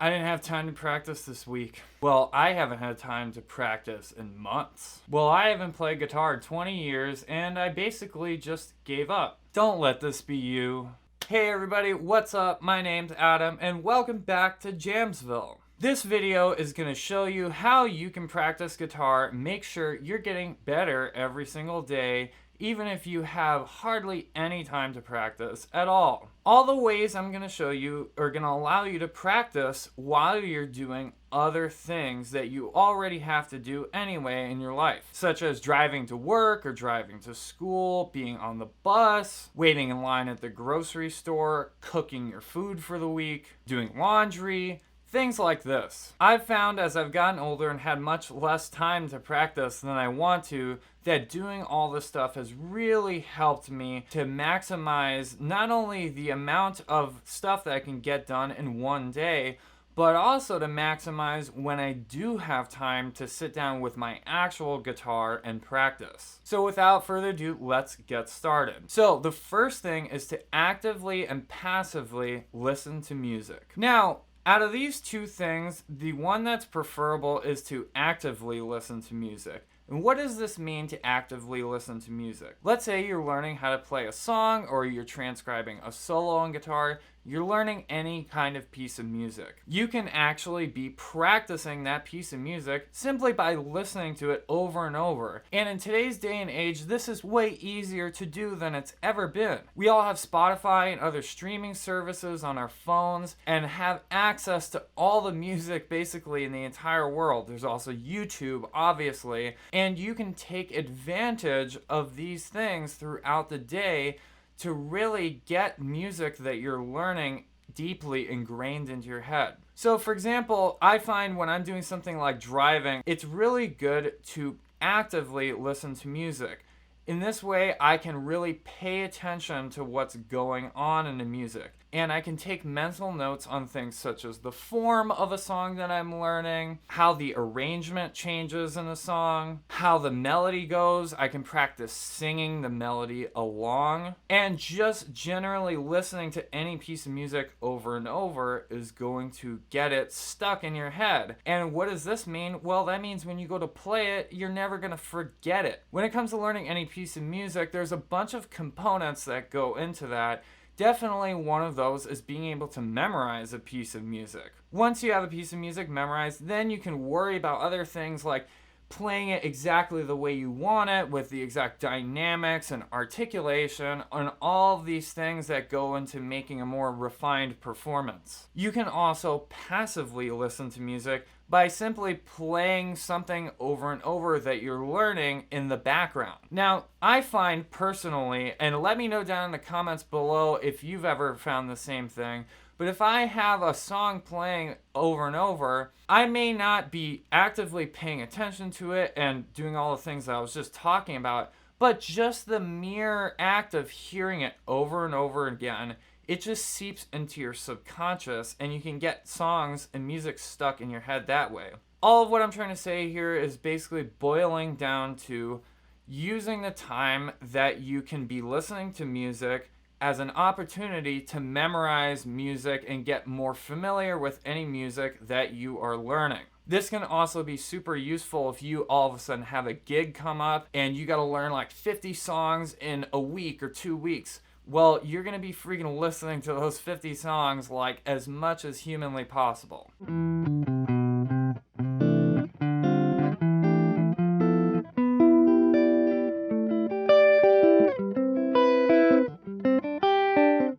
I didn't have time to practice this week. Well, I haven't had time to practice in months. Well, I haven't played guitar in 20 years and I basically just gave up. Don't let this be you. Hey everybody, what's up? My name's Adam and welcome back to Jamsville. This video is going to show you how you can practice guitar, make sure you're getting better every single day, even if you have hardly any time to practice at all. All the ways I'm going to show you are going to allow you to practice while you're doing other things that you already have to do anyway in your life, such as driving to work or driving to school, being on the bus, waiting in line at the grocery store, cooking your food for the week, doing laundry, things like this. I've found as I've gotten older and had much less time to practice than I want to, that doing all this stuff has really helped me to maximize not only the amount of stuff that I can get done in one day, but also to maximize when I do have time to sit down with my actual guitar and practice. So without further ado, let's get started. So the first thing is to actively and passively listen to music. Now, out of these two things, the one that's preferable is to actively listen to music. And what does this mean to actively listen to music? Let's say you're learning how to play a song or you're transcribing a solo on guitar. You're learning any kind of piece of music. You can actually be practicing that piece of music simply by listening to it over and over. And in today's day and age, this is way easier to do than it's ever been. We all have Spotify and other streaming services on our phones and have access to all the music basically in the entire world. There's also YouTube, obviously, and you can take advantage of these things throughout the day to really get music that you're learning deeply ingrained into your head. So for example, I find when I'm doing something like driving, it's really good to actively listen to music. In this way, I can really pay attention to what's going on in the music. And I can take mental notes on things such as the form of a song that I'm learning, how the arrangement changes in a song, how the melody goes. I can practice singing the melody along. And just generally listening to any piece of music over and over is going to get it stuck in your head. And what does this mean? Well, that means when you go to play it, you're never going to forget it. When it comes to learning any piece of music, there's a bunch of components that go into that. Definitely one of those is being able to memorize a piece of music. Once you have a piece of music memorized, then you can worry about other things like playing it exactly the way you want it with the exact dynamics and articulation and all of these things that go into making a more refined performance. You can also passively listen to music by simply playing something over and over that you're learning in the background. Now, I find personally, and let me know down in the comments below if you've ever found the same thing, but if I have a song playing over and over, I may not be actively paying attention to it and doing all the things that I was just talking about, but just the mere act of hearing it over and over again, it just seeps into your subconscious and you can get songs and music stuck in your head that way. All of what I'm trying to say here is basically boiling down to using the time that you can be listening to music as an opportunity to memorize music and get more familiar with any music that you are learning. This can also be super useful if you all of a sudden have a gig come up and you got to learn like 50 songs in a week or 2 weeks. Well, you're going to be freaking listening to those 50 songs like as much as humanly possible.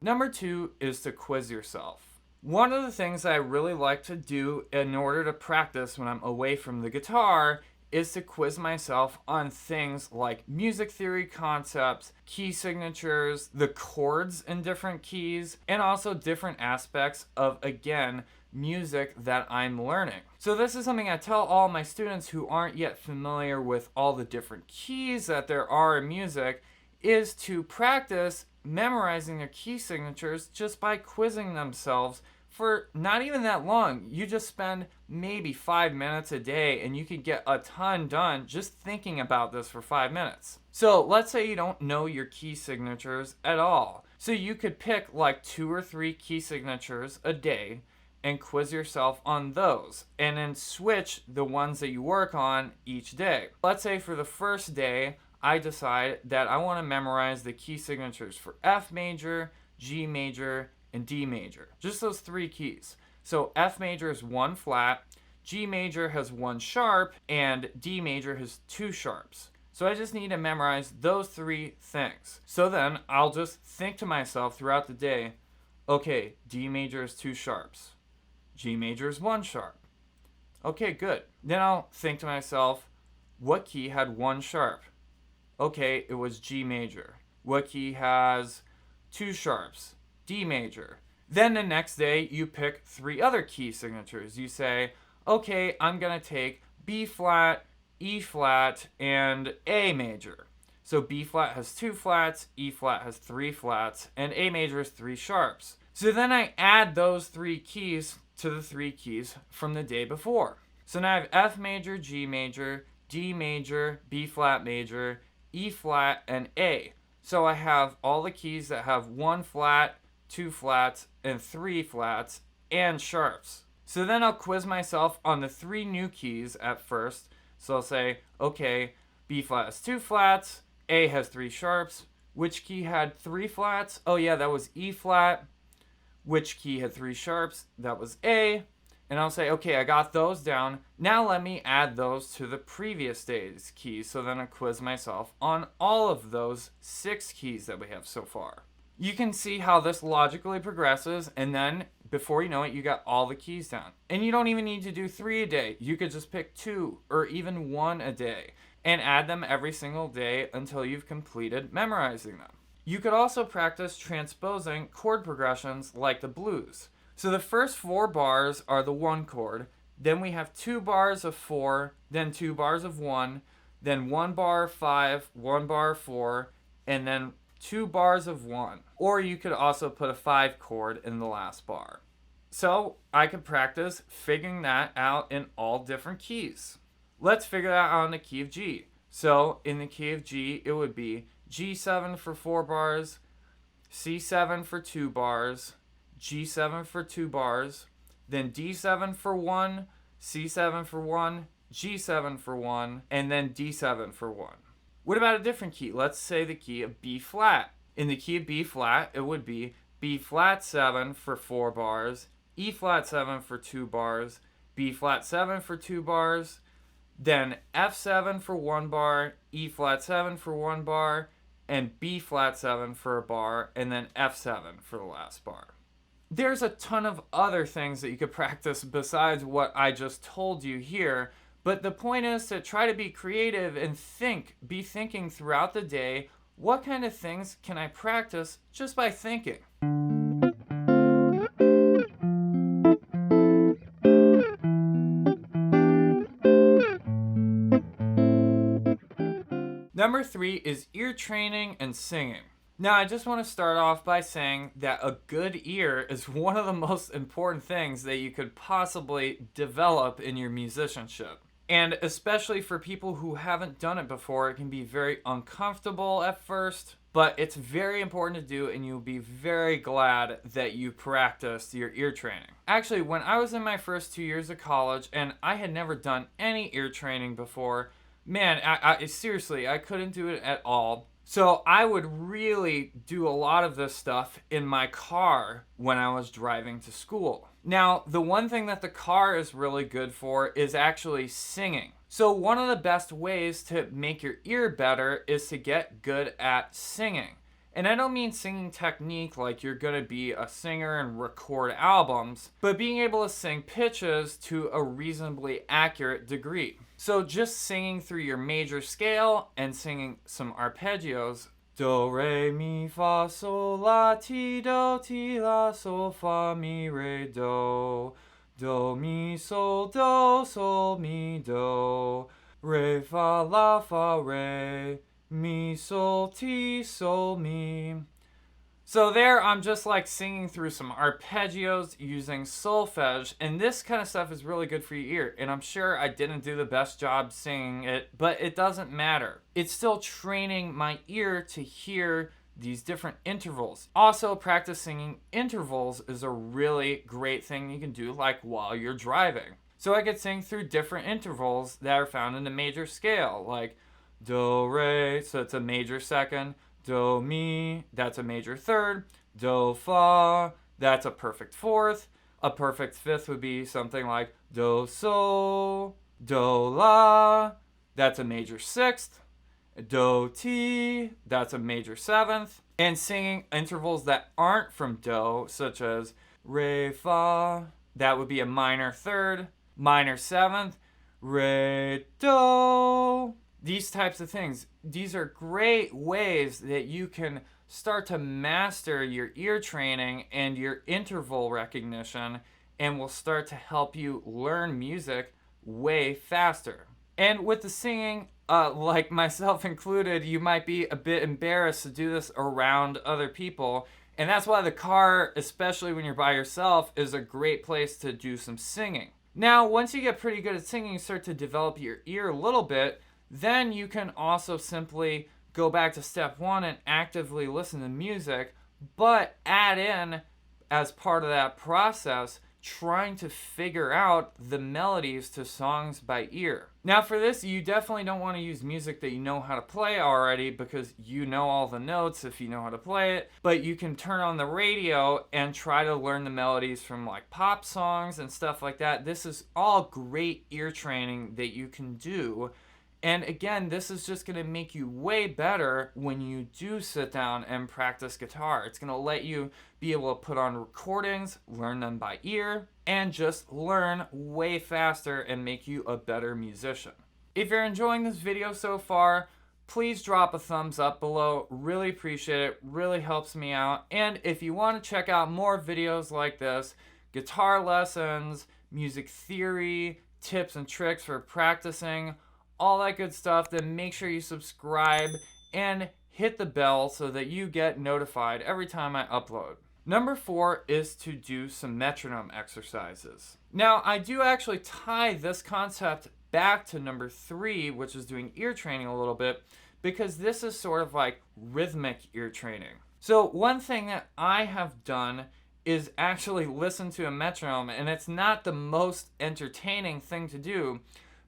Number 2 is to quiz yourself. One of the things I really like to do in order to practice when I'm away from the guitar is to quiz myself on things like music theory concepts, key signatures, the chords in different keys, and also different aspects of, again, music that I'm learning. So this is something I tell all my students who aren't yet familiar with all the different keys that there are in music, is to practice memorizing their key signatures just by quizzing themselves for not even that long. You just spend maybe 5 minutes a day and you could get a ton done just thinking about this for 5 minutes. So let's say you don't know your key signatures at all. So you could pick like 2 or 3 key signatures a day and quiz yourself on those, and then switch the ones that you work on each day. Let's say for the first day, I decide that I want to memorize the key signatures for F major, G major, and D major. Just those 3 keys. So F major is 1 flat, G major has 1 sharp, and D major has 2 sharps. So I just need to memorize those 3 things. So then I'll just think to myself throughout the day, okay, D major is 2 sharps. G major is 1 sharp. Okay, good. Then I'll think to myself, what key had 1 sharp? Okay, it was G major. What key has 2 sharps? D major. Then the next day, you pick 3 other key signatures. You say, okay, I'm going to take B flat, E flat, and A major. So B flat has 2 flats, E flat has 3 flats, and A major has 3 sharps. So then I add those 3 keys to the 3 keys from the day before. So now I have F major, G major, D major, B flat major, E flat, and A. So I have all the keys that have 1 flat, 2 flats, and 3 flats, and sharps. So then I'll quiz myself on the 3 new keys at first. So I'll say, okay, B flat has 2 flats, A has 3 sharps. Which key had 3 flats? Oh yeah, that was E flat. Which key had 3 sharps? That was A. And I'll say, okay, I got those down. Now let me add those to the previous day's keys. So then I quiz myself on all of those 6 keys that we have so far. You can see how this logically progresses, and then before you know it, you got all the keys down. And you don't even need to do 3 a day. You could just pick 2 or even 1 a day and add them every single day until you've completed memorizing them. You could also practice transposing chord progressions like the blues. So the first 4 bars are the 1 chord, then we have 2 bars of 4, then 2 bars of 1, then 1 bar of 5, 1 bar of 4, and then 2 bars of 1. Or you could also put a 5 chord in the last bar. So I could practice figuring that out in all different keys. Let's figure that out in the key of G. So in the key of G, it would be G7 for 4 bars, C7 for 2 bars, G7 for 2 bars, then D7 for 1, C7 for 1, G7 for 1, and then D7 for 1. What about a different key? Let's say the key of B flat. In the key of B flat, it would be B flat 7 for 4 bars, E flat 7 for 2 bars, B flat 7 for 2 bars, then F7 for 1 bar, E flat 7 for 1 bar, and B flat 7 for a bar, and then F7 for the last bar. There's a ton of other things that you could practice besides what I just told you here, but the point is to try to be creative and be thinking throughout the day, what kind of things can I practice just by thinking? Number 3 is ear training and singing. Now, I just want to start off by saying that a good ear is one of the most important things that you could possibly develop in your musicianship. And especially for people who haven't done it before, it can be very uncomfortable at first, but it's very important to do, and you'll be very glad that you practiced your ear training. Actually, when I was in my first 2 years of college and I had never done any ear training before, man, I seriously, I couldn't do it at all. So I would really do a lot of this stuff in my car when I was driving to school. Now, the one thing that the car is really good for is actually singing. So one of the best ways to make your ear better is to get good at singing. And I don't mean singing technique like you're going to be a singer and record albums, but being able to sing pitches to a reasonably accurate degree. So just singing through your major scale and singing some arpeggios. Do, re, mi, fa, sol, la, ti, la, sol, fa, mi, re, do. Do, mi, sol, mi, do. Re, fa, re. Mi, sol, ti, sol, mi. So there I'm just like singing through some arpeggios using solfege, and this kind of stuff is really good for your ear. And I'm sure I didn't do the best job singing it, but it doesn't matter. It's still training my ear to hear these different intervals. Also, practice singing intervals is a really great thing you can do, like while you're driving. So I could sing through different intervals that are found in the major scale, like do, re, so it's a major second, do, mi, that's a major third, do, fa, that's a perfect fourth. A perfect fifth would be something like do, sol, do, la, that's a major sixth, do, ti, that's a major seventh. And singing intervals that aren't from do, such as re, fa, that would be a minor third, minor seventh, re, do. These types of things, these are great ways that you can start to master your ear training and your interval recognition, and will start to help you learn music way faster. And with the singing, like myself included, you might be a bit embarrassed to do this around other people. And that's why the car, especially when you're by yourself, is a great place to do some singing. Now, once you get pretty good at singing, you start to develop your ear a little bit, then you can also simply go back to step one and actively listen to music, but add in, as part of that process, trying to figure out the melodies to songs by ear. Now for this, you definitely don't want to use music that you know how to play already, because you know all the notes if you know how to play it, but you can turn on the radio and try to learn the melodies from like pop songs and stuff like that. This is all great ear training that you can do. And again, this is just going to make you way better when you do sit down and practice guitar. It's going to let you be able to put on recordings, learn them by ear, and just learn way faster and make you a better musician. If you're enjoying this video so far, please drop a thumbs up below. Really appreciate it. Really helps me out. And if you want to check out more videos like this, guitar lessons, music theory, tips and tricks for practicing, all that good stuff, then make sure you subscribe and hit the bell so that you get notified every time I upload. Number 4 is to do some metronome exercises. Now, I do actually tie this concept back to number 3, which is doing ear training a little bit, because this is sort of like rhythmic ear training. So one thing that I have done is actually listen to a metronome, and it's not the most entertaining thing to do,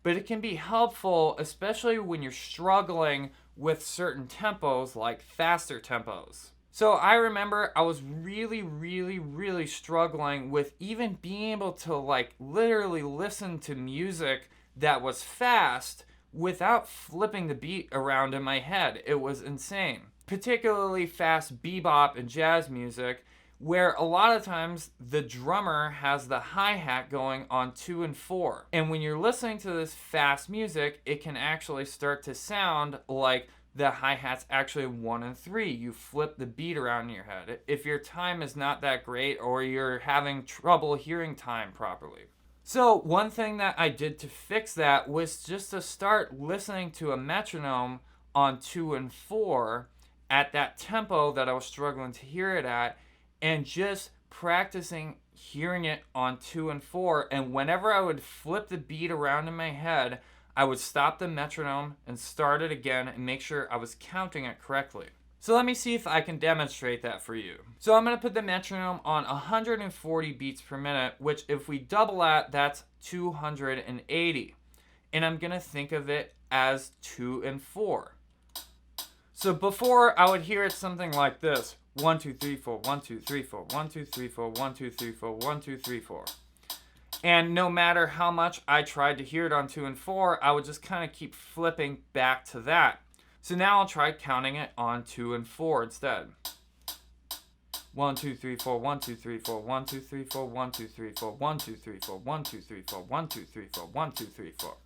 but it can be helpful, especially when you're struggling with certain tempos, like faster tempos. So I remember I was really struggling with even being able to like literally listen to music that was fast without flipping the beat around in my head. It was insane. Particularly fast bebop and jazz music, where a lot of times the drummer has the hi-hat going on 2 and 4. And when you're listening to this fast music, it can actually start to sound like the hi-hat's actually 1 and 3. You flip the beat around in your head if your time is not that great or you're having trouble hearing time properly. So one thing that I did to fix that was just to start listening to a metronome on 2 and 4 at that tempo that I was struggling to hear it at, and just practicing hearing it on 2 and 4. And whenever I would flip the beat around in my head, I would stop the metronome and start it again and make sure I was counting it correctly. So let me see if I can demonstrate that for you. So I'm going to put the metronome on 140 beats per minute, which if we double that's 280. And I'm going to think of it as 2 and 4. So before, I would hear it something like this. 1, 2, 3, 4, 1, 2, 3, 4, 1, 2, 3, 4, 1, 2, 3, 4, 1, 2, 3, 4. And no matter how much I tried to hear it on 2 and 4, I would just kind of keep flipping back to that. So now I'll try counting it on 2 and 4 instead. 1, 2, 3, 4, 1, 2, 3, 4, 1, 2, 3, 4, 1, 2, 3, 4, 1, 2, 3, 4, 1, 2, 3, 4, 1, 2, 3, 4, 1, 2, 3, 4.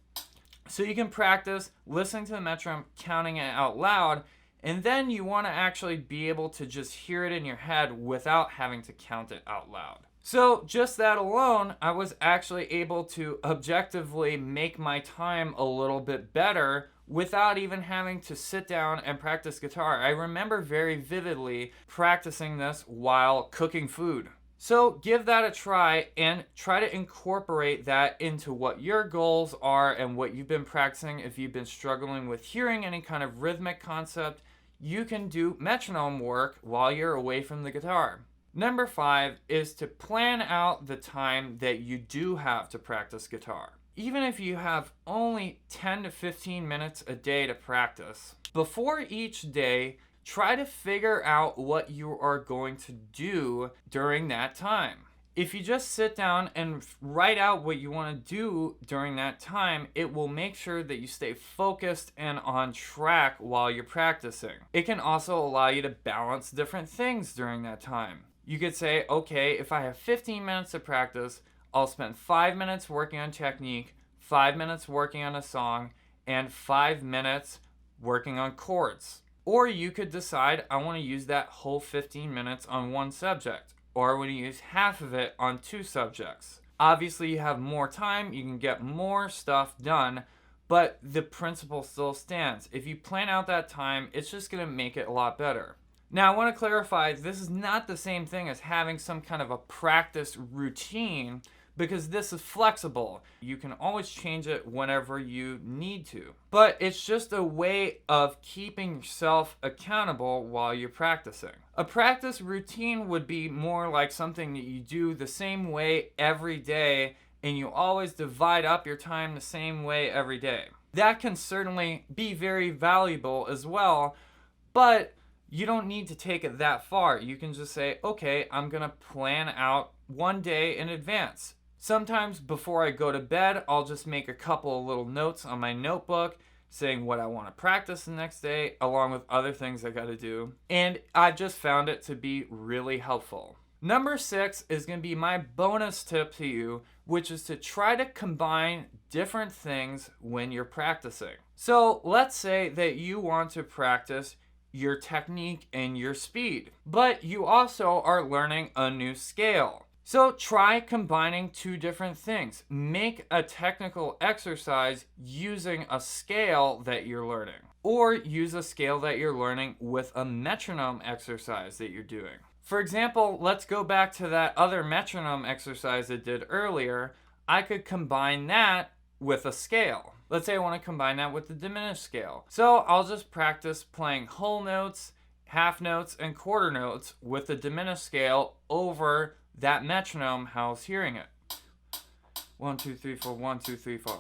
So you can practice listening to the metronome, counting it out loud, and then you want to actually be able to just hear it in your head without having to count it out loud. So just that alone, I was actually able to objectively make my time a little bit better without even having to sit down and practice guitar. I remember very vividly practicing this while cooking food. So give that a try and try to incorporate that into what your goals are and what you've been practicing. If you've been struggling with hearing any kind of rhythmic concept, you can do metronome work while you're away from the guitar. Number 5 is to plan out the time that you do have to practice guitar. Even if you have only 10 to 15 minutes a day to practice, before each day, try to figure out what you are going to do during that time. If you just sit down and write out what you want to do during that time, it will make sure that you stay focused and on track while you're practicing. It can also allow you to balance different things during that time. You could say, okay, if I have 15 minutes to practice, I'll spend 5 minutes working on technique, 5 minutes working on a song, and 5 minutes working on chords. Or you could decide, I want to use that whole 15 minutes on one subject, or I want to use half of it on 2 subjects. Obviously, you have more time, you can get more stuff done, but the principle still stands. If you plan out that time, it's just going to make it a lot better. Now, I want to clarify, this is not the same thing as having some kind of a practice routine, because this is flexible. You can always change it whenever you need to. But it's just a way of keeping yourself accountable while you're practicing. A practice routine would be more like something that you do the same way every day, and you always divide up your time the same way every day. That can certainly be very valuable as well, but you don't need to take it that far. You can just say, okay, I'm gonna plan out one day in advance. Sometimes before I go to bed, I'll just make a couple of little notes on my notebook saying what I want to practice the next day, along with other things I gotta do. And I've just found it to be really helpful. Number 6 is gonna be my bonus tip to you, which is to try to combine different things when you're practicing. So let's say that you want to practice your technique and your speed, but you also are learning a new scale. So try combining 2 different things. Make a technical exercise using a scale that you're learning, or use a scale that you're learning with a metronome exercise that you're doing. For example, let's go back to that other metronome exercise I did earlier. I could combine that with a scale. Let's say I want to combine that with the diminished scale. So I'll just practice playing whole notes, half notes, and quarter notes with the diminished scale over that metronome how I was hearing it. 1, 2, 3, 4, 1, 2, 3, 4.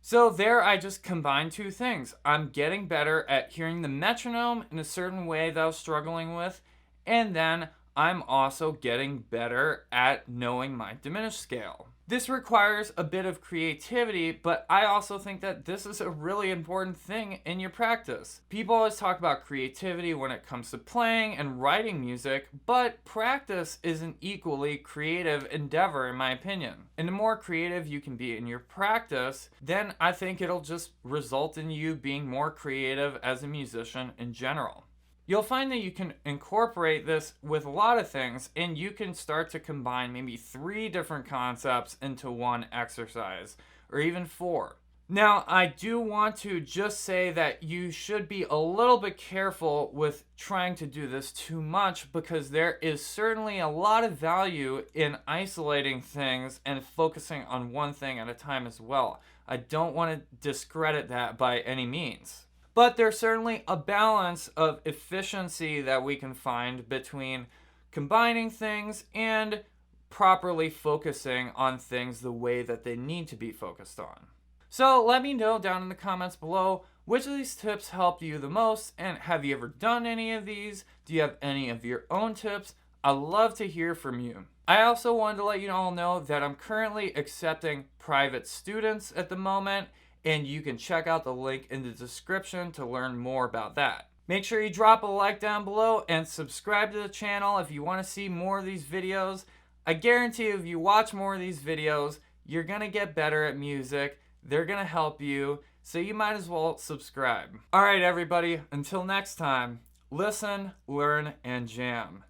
So there I just combined 2 things. I'm getting better at hearing the metronome in a certain way that I was struggling with, and then I'm also getting better at knowing my diminished scale. This requires a bit of creativity, but I also think that this is a really important thing in your practice. People always talk about creativity when it comes to playing and writing music, but practice is an equally creative endeavor in my opinion. And the more creative you can be in your practice, then I think it'll just result in you being more creative as a musician in general. You'll find that you can incorporate this with a lot of things, and you can start to combine maybe 3 different concepts into one exercise, or even 4. Now, I do want to just say that you should be a little bit careful with trying to do this too much, because there is certainly a lot of value in isolating things and focusing on one thing at a time as well. I don't want to discredit that by any means. But there's certainly a balance of efficiency that we can find between combining things and properly focusing on things the way that they need to be focused on. So let me know down in the comments below which of these tips helped you the most, and have you ever done any of these? Do you have any of your own tips? I'd love to hear from you. I also wanted to let you all know that I'm currently accepting private students at the moment, and you can check out the link in the description to learn more about that. Make sure you drop a like down below and subscribe to the channel if you want to see more of these videos. I guarantee if you watch more of these videos, you're going to get better at music. They're going to help you, so you might as well subscribe. Alright everybody, until next time, listen, learn, and jam.